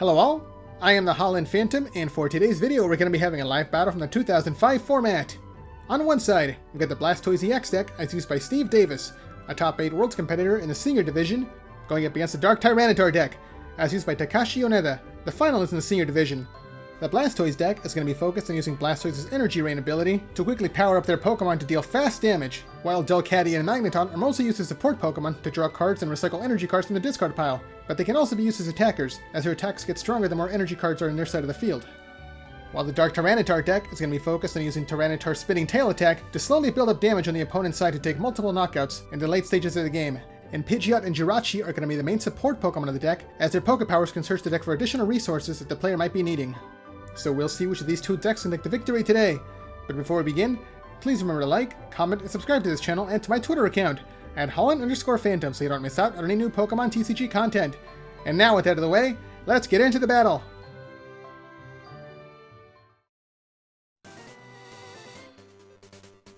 Hello all, I am the Holland Phantom, and for today's video we're going to be having a live battle from the 2005 format. On one side, we've got the Blastoise EX deck as used by Steve Davis, a top 8 Worlds competitor in the Senior Division, going up against the Dark Tyranitar deck, as used by Takashi Yoneda, the finalist in the Senior Division. The Blastoise deck is going to be focused on using Blastoise's Energy Rain ability to quickly power up their Pokemon to deal fast damage, while Delcatty and Magneton are mostly used as support Pokemon to draw cards and recycle energy cards from the discard pile, but they can also be used as attackers, as their attacks get stronger the more energy cards are in their side of the field. While the Dark Tyranitar deck is going to be focused on using Tyranitar's Spinning Tail attack to slowly build up damage on the opponent's side to take multiple knockouts in the late stages of the game. And Pidgeot and Jirachi are going to be the main support Pokemon of the deck, as their Pokepowers can search the deck for additional resources that the player might be needing. So we'll see which of these two decks can take the victory today. But before we begin, please remember to like, comment, and subscribe to this channel and to my Twitter account at Holland_Phantom so you don't miss out on any new Pokemon TCG content. And now with that out of the way, let's get into the battle!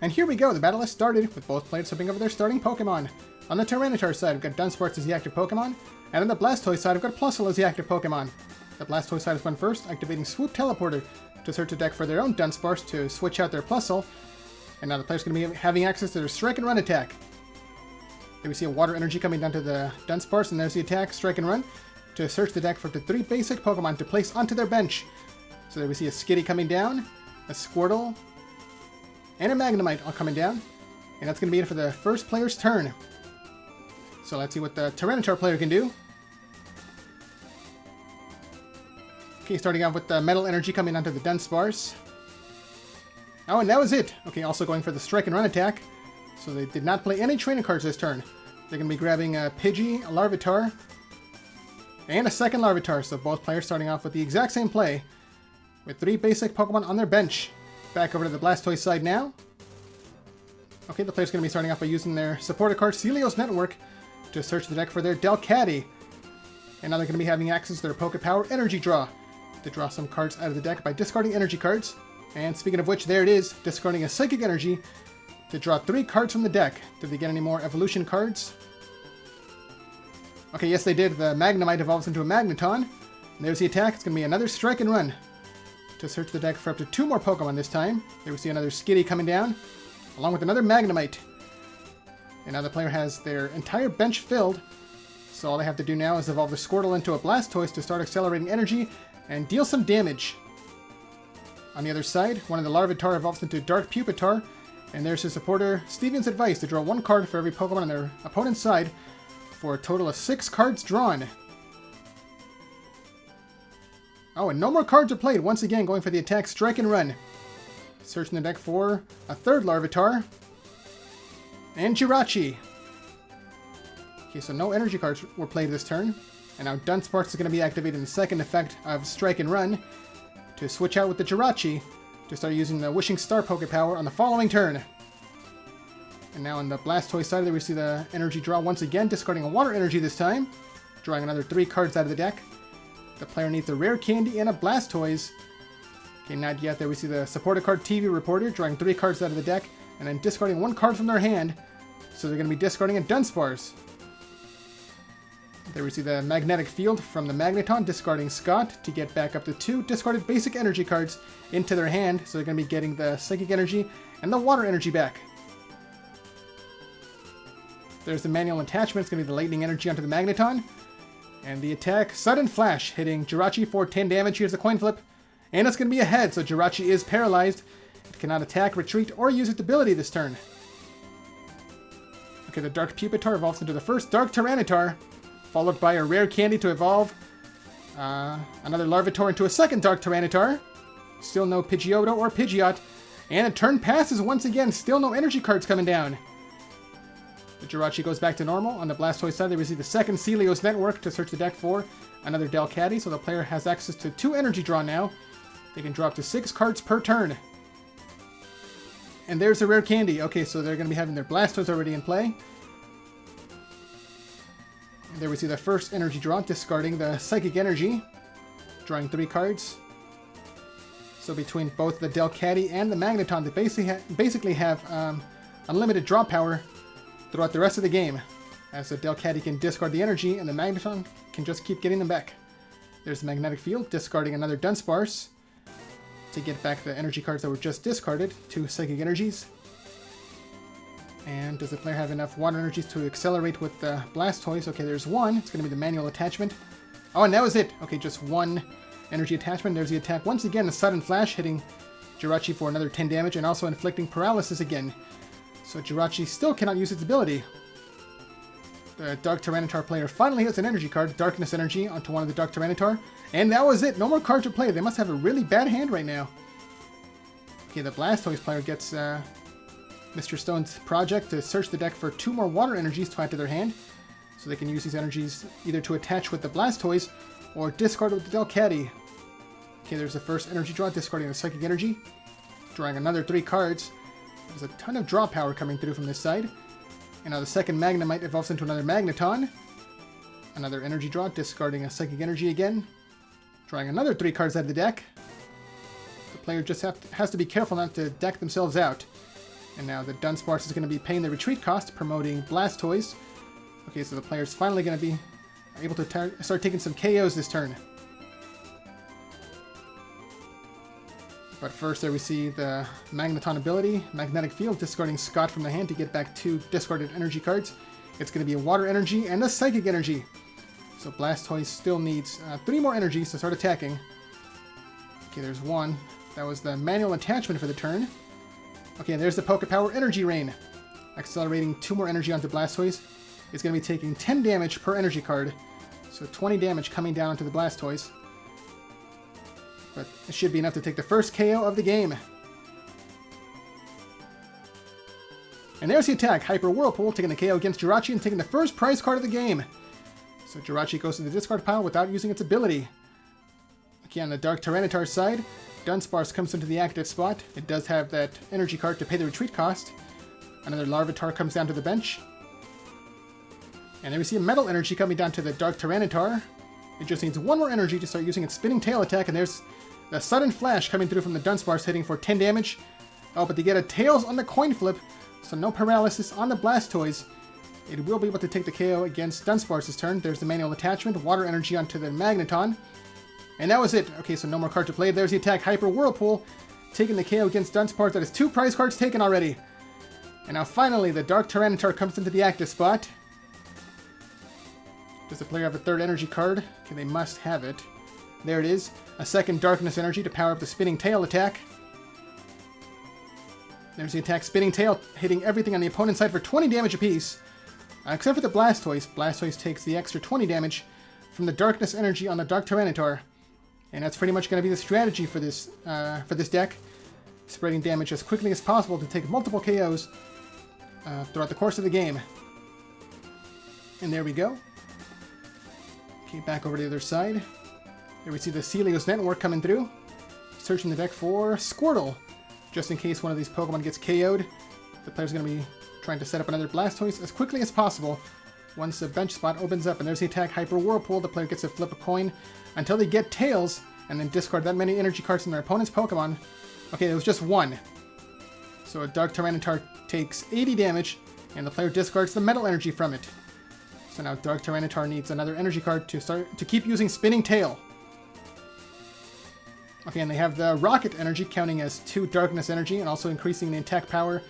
And here we go, the battle has started, with both players flipping over their starting Pokemon. On the Tyranitar side, we've got Dunsparce as the active Pokemon, and on the Blastoise side, we've got Plusle as the active Pokemon. The Blastoise side is one first, activating Swoop Teleporter to search the deck for their own Dunsparce to switch out their Plusle, and now the player's going to be having access to their Strike and Run attack. There we see a Water Energy coming down to the Dunsparce, and there's the attack, Strike and Run, to search the deck for up to 3 basic Pokemon to place onto their bench. So there we see a Skitty coming down, a Squirtle, and a Magnemite all coming down, and that's going to be it for the first player's turn. So let's see what the Tyranitar player can do. Okay, starting off with the Metal Energy coming onto the Dunsparce. Oh, and that was it! Okay, also going for the Strike and Run attack. So they did not play any training cards this turn. They're going to be grabbing a Pidgey, a Larvitar, and a second Larvitar. So both players starting off with the exact same play, with 3 basic Pokemon on their bench. Back over to the Blastoise side now. Okay, the player's going to be starting off by using their supporter card, Celios Network, to search the deck for their Delcatty. And now they're going to be having access to their Pokepower Energy Draw, to draw some cards out of the deck by discarding energy cards. And speaking of which, there it is, discarding a Psychic Energy to draw 3 cards from the deck. Did they get any more evolution cards? Okay, yes they did. The Magnemite evolves into a Magneton. And there's the attack. It's going to be another Strike and Run to search the deck for up to 2 more Pokemon this time. There we see another Skitty coming down, along with another Magnemite. And now the player has their entire bench filled, so all they have to do now is evolve the Squirtle into a Blastoise to start accelerating energy and deal some damage. On the other side, one of the Larvitar evolves into Dark Pupitar, and there's his supporter Steven's advice to draw 1 card for every Pokemon on their opponent's side, for a total of 6 cards drawn. Oh, and no more cards are played, once again going for the attack Strike and Run. Searching the deck for a 3rd Larvitar, and Jirachi. Okay, so no energy cards were played this turn. And now Dunsparce is going to be activating the second effect of Strike and Run to switch out with the Jirachi to start using the Wishing Star Pokepower on the following turn. And now on the Blastoise side, there we see the energy draw once again, discarding a Water Energy this time, drawing another 3 cards out of the deck. The player needs a Rare Candy and a Blastoise. Okay, not yet. There we see the supporter card TV Reporter, drawing 3 cards out of the deck, and then discarding 1 card from their hand. So they're going to be discarding a Dunsparce. There we see the Magnetic Field from the Magneton, discarding Scott to get back up to 2 discarded basic energy cards into their hand, so they're going to be getting the Psychic Energy and the Water Energy back. There's the manual attachment, it's going to be the Lightning Energy onto the Magneton. And the attack, Sudden Flash, hitting Jirachi for 10 damage. Here's the coin flip. And it's going to be a head, so Jirachi is paralyzed. It cannot attack, retreat, or use its ability this turn. Okay, the Dark Pupitar evolves into the first Dark Tyranitar, followed by a Rare Candy to evolve another Larvitar into a second Dark Tyranitar. Still no Pidgeotto or Pidgeot. And a turn passes once again, still no energy cards coming down. The Jirachi goes back to normal. On the Blastoise side, they receive the second Celios Network to search the deck for another Delcatty, so the player has access to 2 energy draw now. They can draw up to 6 cards per turn. And there's a Rare Candy. Okay, so they're going to be having their Blastoise already in play. And there we see the first energy draw, discarding the Psychic Energy, drawing 3 cards. So between both the Delcatty and the Magneton, they basically have unlimited draw power throughout the rest of the game, as the Delcatty can discard the energy and the Magneton can just keep getting them back. There's the Magnetic Field, discarding another Dunsparce to get back the energy cards that were just discarded, 2 Psychic Energies. And does the player have enough Water Energies to accelerate with the Blastoise? Okay, there's one. It's going to be the manual attachment. Oh, and that was it. Okay, just 1 energy attachment. There's the attack. Once again, a Sudden Flash hitting Jirachi for another 10 damage and also inflicting paralysis again. So Jirachi still cannot use its ability. The Dark Tyranitar player finally hits an energy card, Darkness Energy, onto one of the Dark Tyranitar. And that was it. No more cards to play. They must have a really bad hand right now. Okay, the Blastoise player gets Mr. Stone's project to search the deck for 2 more Water Energies to add to their hand. So they can use these energies either to attach with the Blastoise or discard with the Delcatty. Okay, there's the first energy draw, discarding the Psychic Energy. Drawing another 3 cards. There's a ton of draw power coming through from this side. And now the second Magnemite evolves into another Magneton. Another energy draw, discarding a Psychic Energy again. Drawing another 3 cards out of the deck. The player just has to be careful not to deck themselves out. And now the Dunsparce is going to be paying the retreat cost, promoting Blastoise. Okay, so the player's finally going to be able to start taking some KOs this turn. But first there we see the Magneton ability, Magnetic Field, discarding Scott from the hand to get back 2 discarded energy cards. It's going to be a Water Energy and a Psychic Energy. So Blastoise still needs 3 more energies to start attacking. Okay, there's 1. That was the manual attachment for the turn. Okay, and there's the Poké Power Energy Rain. Accelerating 2 more energy onto Blastoise. It's going to be taking 10 damage per energy card. So 20 damage coming down onto the Blastoise. But it should be enough to take the first KO of the game. And there's the attack. Hyper Whirlpool taking the KO against Jirachi and taking the first prize card of the game. So Jirachi goes to the discard pile without using its ability. Okay, on the Dark Tyranitar side, Dunsparce comes into the active spot. It does have that energy card to pay the retreat cost. Another Larvitar comes down to the bench. And then we see a Metal Energy coming down to the Dark Tyranitar. It just needs 1 more energy to start using its Spinning Tail attack, and there's the Sudden Flash coming through from the Dunsparce, hitting for 10 damage. Oh, but they get a Tails on the coin flip, so no paralysis on the Blastoise. It will be able to take the KO against Dunsparce's turn. There's the manual attachment, Water Energy onto the Magneton. And that was it. Okay, so no more card to play. There's the attack, Hyper Whirlpool, taking the KO against Dunsparce. That is 2 prize cards taken already. And now finally, the Dark Tyranitar comes into the active spot. Does the player have a 3rd energy card? Okay, they must have it. There it is. A second Darkness Energy to power up the Spinning Tail attack. There's the attack, Spinning Tail, hitting everything on the opponent's side for 20 damage apiece. Except for the Blastoise. Blastoise takes the extra 20 damage from the Darkness Energy on the Dark Tyranitar. And that's pretty much going to be the strategy for this deck. Spreading damage as quickly as possible to take multiple KOs throughout the course of the game. And there we go. Okay, back over to the other side. There we see the Celios Network coming through. Searching the deck for Squirtle. Just in case one of these Pokemon gets KO'd. The player's going to be trying to set up another Blastoise as quickly as possible. Once the bench spot opens up, and there's the attack, Hyper Whirlpool, the player gets to flip a coin until they get Tails, and then discard that many energy cards from their opponent's Pokemon. Okay, it was just 1. So a Dark Tyranitar takes 80 damage, and the player discards the Metal Energy from it. So now Dark Tyranitar needs another energy card to keep using Spinning Tail. Okay, and they have the Rocket Energy counting as 2 Darkness Energy and also increasing the attack power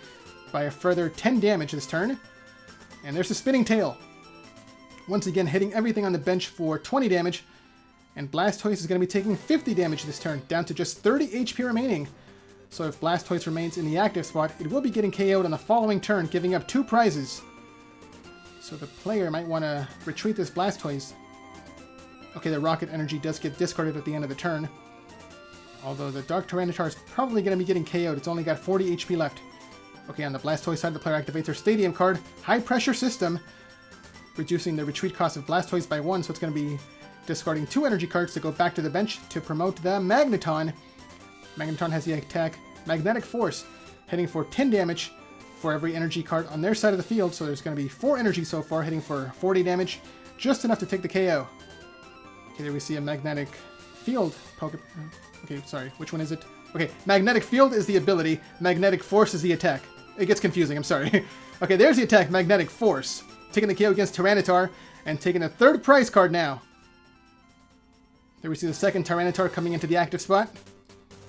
by a further 10 damage this turn. And there's the Spinning Tail. Once again, hitting everything on the bench for 20 damage. And Blastoise is going to be taking 50 damage this turn, down to just 30 HP remaining. So if Blastoise remains in the active spot, it will be getting KO'd on the following turn, giving up 2 prizes. So the player might want to retreat this Blastoise. Okay, the Rocket Energy does get discarded at the end of the turn. Although the Dark Tyranitar is probably going to be getting KO'd. It's only got 40 HP left. Okay, on the Blastoise side, the player activates her Stadium card, High Pressure System, reducing the retreat cost of Blastoise by 1, so it's going to be discarding 2 energy cards to go back to the bench to promote the Magneton. Magneton has the attack, Magnetic Force, hitting for 10 damage for every energy card on their side of the field, so there's going to be 4 energy so far, hitting for 40 damage, just enough to take the KO. Okay, there we see a Magnetic Field Pokemon. Okay, sorry, which one is it? Okay, Magnetic Field is the ability, Magnetic Force is the attack. It gets confusing, I'm sorry. Okay, there's the attack, Magnetic Force. Taking the KO against Tyranitar, and taking a 3rd prize card now. There we see the second Tyranitar coming into the active spot.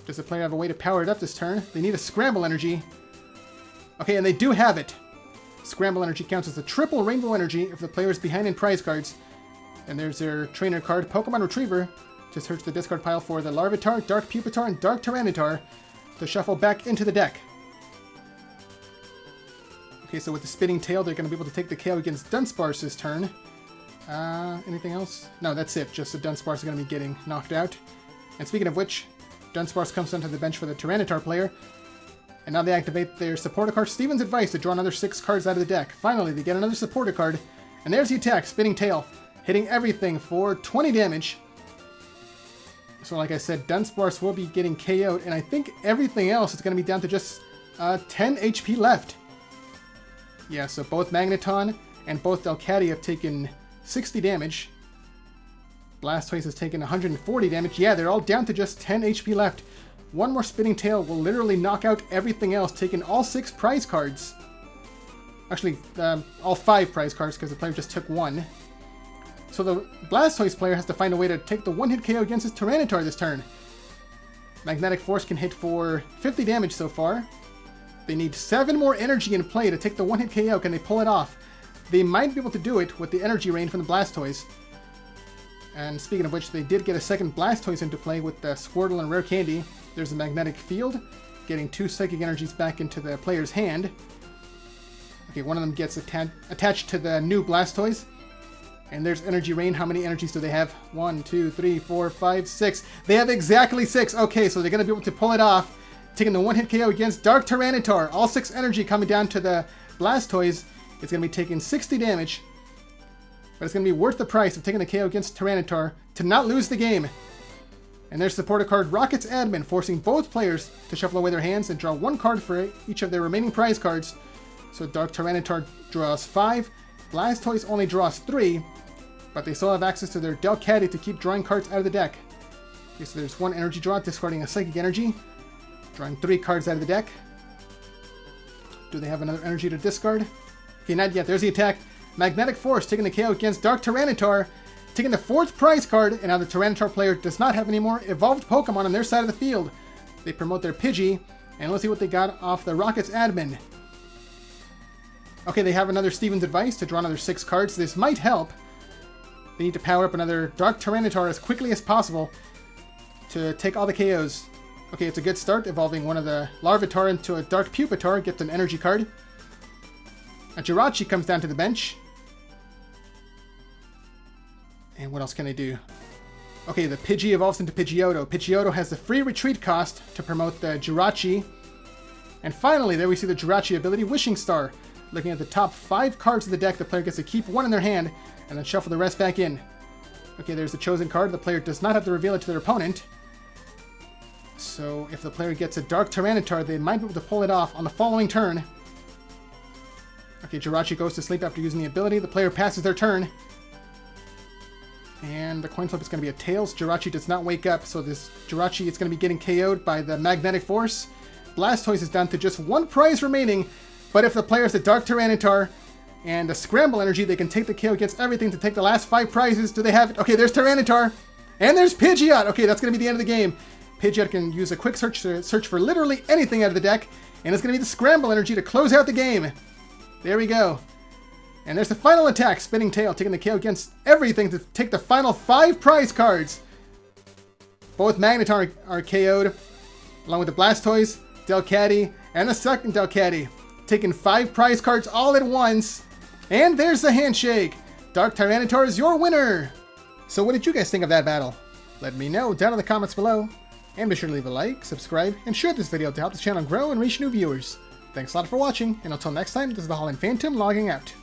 Does the player have a way to power it up this turn? They need a Scramble Energy. Okay, and they do have it. Scramble Energy counts as a triple Rainbow Energy if the player is behind in prize cards. And there's their trainer card, Pokemon Retriever, to search the discard pile for the Larvitar, Dark Pupitar, and Dark Tyranitar to shuffle back into the deck. Okay, so with the Spinning Tail, they're going to be able to take the KO against Dunsparce this turn. Anything else? No, that's it. Just the Dunsparce are going to be getting knocked out. And speaking of which, Dunsparce comes onto the bench for the Tyranitar player. And now they activate their supporter card, Steven's Advice, to draw another 6 cards out of the deck. Finally, they get another supporter card. And there's the attack, Spinning Tail, hitting everything for 20 damage. So like I said, Dunsparce will be getting KO'd, and I think everything else is going to be down to just 10 HP left. Yeah, so both Magneton and both Delcatty have taken 60 damage. Blastoise has taken 140 damage. Yeah, they're all down to just 10 HP left. One more Spinning Tail will literally knock out everything else, taking all 6 prize cards. Actually, all 5 prize cards, because the player just took 1. So the Blastoise player has to find a way to take the one-hit KO against his Tyranitar this turn. Magnetic Force can hit for 50 damage so far. They need 7 more energy in play to take the one-hit KO. Can they pull it off? They might be able to do it with the Energy Rain from the Blastoise. And speaking of which, they did get a second Blastoise into play with the Squirtle and Rare Candy. There's a Magnetic Field, getting 2 Psychic Energies back into the player's hand. Okay, one of them gets attached to the new Blastoise. And there's Energy Rain. How many energies do they have? 1, 2, 3, 4, 5, 6. They have exactly 6. Okay, so they're going to be able to pull it off. Taking the one-hit KO against Dark Tyranitar. All 6 energy coming down to the Blastoise. It's going to be taking 60 damage. But it's going to be worth the price of taking the KO against Tyranitar to not lose the game. And there's supporter card Rocket's Admin, forcing both players to shuffle away their hands and draw 1 card for each of their remaining prize cards. So Dark Tyranitar draws 5. Blastoise only draws 3. But they still have access to their Delcatty to keep drawing cards out of the deck. Okay, so there's 1 energy draw, discarding a Psychic Energy. Drawing 3 cards out of the deck. Do they have another energy to discard? Okay, not yet. There's the attack. Magnetic Force taking the KO against Dark Tyranitar. Taking the 4th prize card, and now the Tyranitar player does not have any more evolved Pokemon on their side of the field. They promote their Pidgey, and let's see what they got off the Rocket's Admin. Okay, they have another Steven's Advice to draw another 6 cards. This might help. They need to power up another Dark Tyranitar as quickly as possible to take all the KOs. Okay, it's a good start, evolving one of the Larvitar into a Dark Pupitar, gets an energy card. A Jirachi comes down to the bench. And what else can they do? Okay, the Pidgey evolves into Pidgeotto. Pidgeotto has the free retreat cost to promote the Jirachi. And finally, there we see the Jirachi ability, Wishing Star. Looking at the top 5 cards of the deck, the player gets to keep 1 in their hand, and then shuffle the rest back in. Okay, there's the chosen card. The player does not have to reveal it to their opponent. So if the player gets a Dark Tyranitar, they might be able to pull it off on the following turn. Okay, Jirachi goes to sleep after using the ability. The player passes their turn. And the coin flip is going to be a Tails. Jirachi does not wake up, so this Jirachi is going to be getting KO'd by the Magnetic Force. Blastoise is down to just 1 prize remaining, but if the player has a Dark Tyranitar and a Scramble Energy, they can take the KO against everything to take the last 5 prizes. Do they have it? Okay, there's Tyranitar. And there's Pidgeot. Okay, that's going to be the end of the game. Pidgeot can use a quick search to search for literally anything out of the deck, and it's going to be the Scramble Energy to close out the game. There we go. And there's the final attack, Spinning Tail, taking the KO against everything to take the final 5 prize cards. Both Magneton are KO'd, along with the Blastoise, Delcatty, and the second Delcatty. Taking 5 prize cards all at once. And there's the handshake. Dark Tyranitar is your winner. So what did you guys think of that battle? Let me know down in the comments below. And be sure to leave a like, subscribe, and share this video to help this channel grow and reach new viewers. Thanks a lot for watching, and until next time, this is the Holland Phantom logging out.